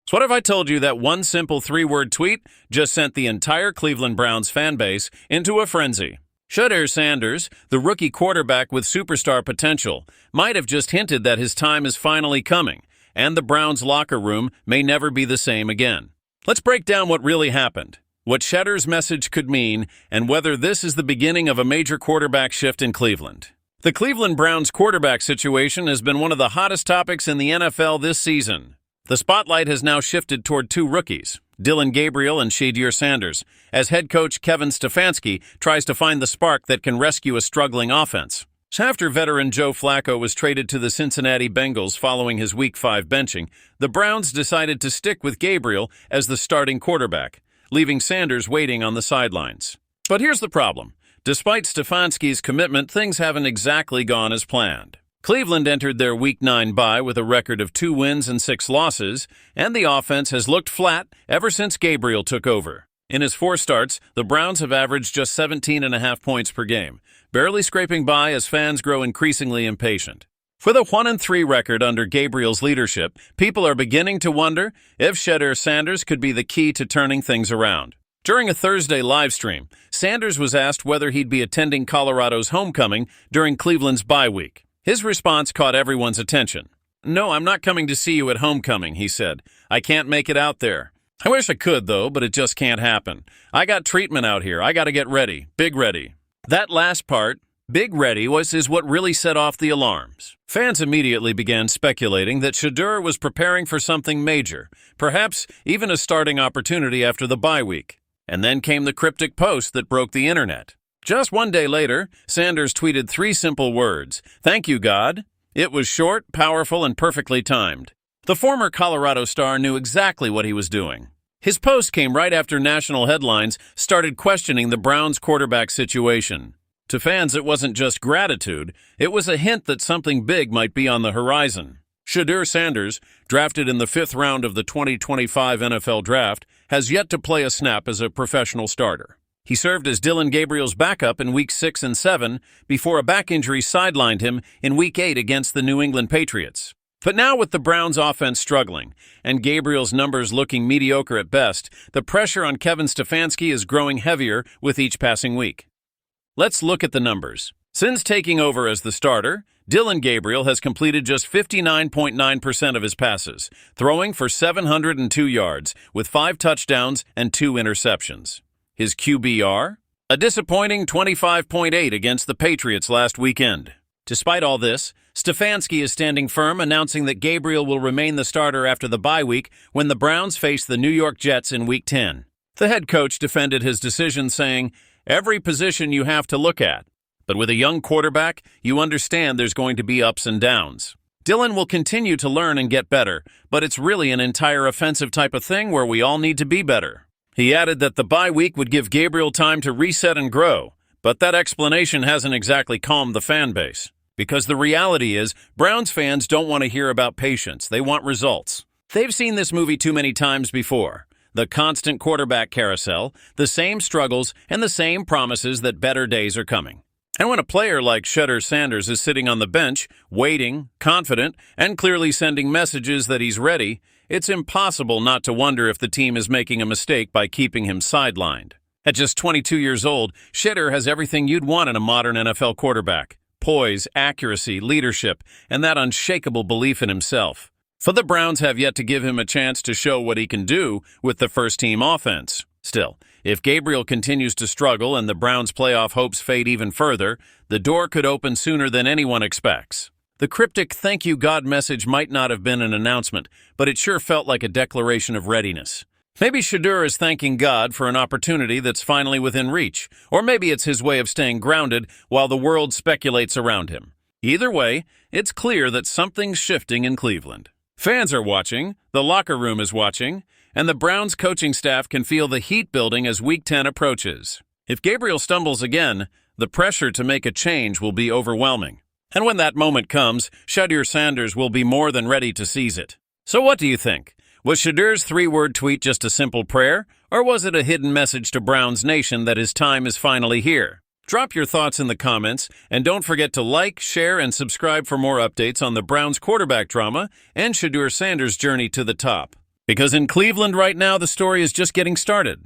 So what if I told you that one simple three-word tweet just sent the entire Cleveland Browns fan base into a frenzy? Shedeur Sanders, the rookie quarterback with superstar potential, might have just hinted that his time is finally coming, and the Browns locker room may never be the same again. Let's break down what really happened, what Shedeur's message could mean, and whether this is the beginning of a major quarterback shift in Cleveland. The Cleveland Browns quarterback situation has been one of the hottest topics in the NFL this season. The spotlight has now shifted toward two rookies, Dillon Gabriel and Shedeur Sanders, as head coach Kevin Stefanski tries to find the spark that can rescue a struggling offense. After veteran Joe Flacco was traded to the Cincinnati Bengals following his Week 5 benching, the Browns decided to stick with Gabriel as the starting quarterback, leaving Sanders waiting on the sidelines. But here's the problem. Despite Stefanski's commitment, things haven't exactly gone as planned. Cleveland entered their Week 9 bye with a record of 2 wins and 6 losses, and the offense has looked flat ever since Gabriel took over. In his 4 starts, the Browns have averaged just 17.5 points per game, barely scraping by as fans grow increasingly impatient. With a 1-3 record under Gabriel's leadership, people are beginning to wonder if Shedeur Sanders could be the key to turning things around. During a Thursday livestream, Sanders was asked whether he'd be attending Colorado's homecoming during Cleveland's bye week. His response caught everyone's attention. "No, I'm not coming to see you at homecoming," he said. "I can't make it out there. I wish I could, though, but it just can't happen. I got treatment out here. I got to get ready. Big ready." That last part, big ready, is what really set off the alarms. Fans immediately began speculating that Shedeur was preparing for something major, perhaps even a starting opportunity after the bye week. And then came the cryptic post that broke the internet. Just one day later, Sanders tweeted 3 simple words, "Thank you, God." It was short, powerful, and perfectly timed. The former Colorado star knew exactly what he was doing. His post came right after national headlines started questioning the Browns' quarterback situation. To fans, it wasn't just gratitude, it was a hint that something big might be on the horizon. Shedeur Sanders, drafted in the 5th round of the 2025 NFL Draft, has yet to play a snap as a professional starter. He served as Dillon Gabriel's backup in Week 6 and 7 before a back injury sidelined him in Week 8 against the New England Patriots. But now with the Browns' offense struggling and Gabriel's numbers looking mediocre at best, the pressure on Kevin Stefanski is growing heavier with each passing week. Let's look at the numbers. Since taking over as the starter, Dillon Gabriel has completed just 59.9% of his passes, throwing for 702 yards with 5 touchdowns and 2 interceptions. His QBR? A disappointing 25.8 against the Patriots last weekend. Despite all this, Stefanski is standing firm, announcing that Gabriel will remain the starter after the bye week when the Browns face the New York Jets in Week 10. The head coach defended his decision, saying, "Every position you have to look at. But with a young quarterback, you understand there's going to be ups and downs. Dillon will continue to learn and get better, but it's really an entire offensive type of thing where we all need to be better." He added that the bye week would give Gabriel time to reset and grow, but that explanation hasn't exactly calmed the fan base. Because the reality is, Browns fans don't want to hear about patience, they want results. They've seen this movie too many times before. The constant quarterback carousel, the same struggles, and the same promises that better days are coming. And when a player like Shedeur Sanders is sitting on the bench, waiting, confident, and clearly sending messages that he's ready, it's impossible not to wonder if the team is making a mistake by keeping him sidelined. At just 22 years old, Shedeur has everything you'd want in a modern NFL quarterback: poise, accuracy, leadership, and that unshakable belief in himself. For the Browns have yet to give him a chance to show what he can do with the first-team offense. Still, if Gabriel continues to struggle and the Browns' playoff hopes fade even further, the door could open sooner than anyone expects. The cryptic "Thank you, God" message might not have been an announcement, but it sure felt like a declaration of readiness. Maybe Shedeur is thanking God for an opportunity that's finally within reach, or maybe it's his way of staying grounded while the world speculates around him. Either way, it's clear that something's shifting in Cleveland. Fans are watching, the locker room is watching, and the Browns coaching staff can feel the heat building as Week 10 approaches. If Gabriel stumbles again, the pressure to make a change will be overwhelming. And when that moment comes, Shedeur Sanders will be more than ready to seize it. So what do you think? Was Shedeur's 3-word tweet just a simple prayer, or was it a hidden message to Browns Nation that his time is finally here? Drop your thoughts in the comments, and don't forget to like, share, and subscribe for more updates on the Browns quarterback drama and Shedeur Sanders' journey to the top. Because in Cleveland right now, the story is just getting started.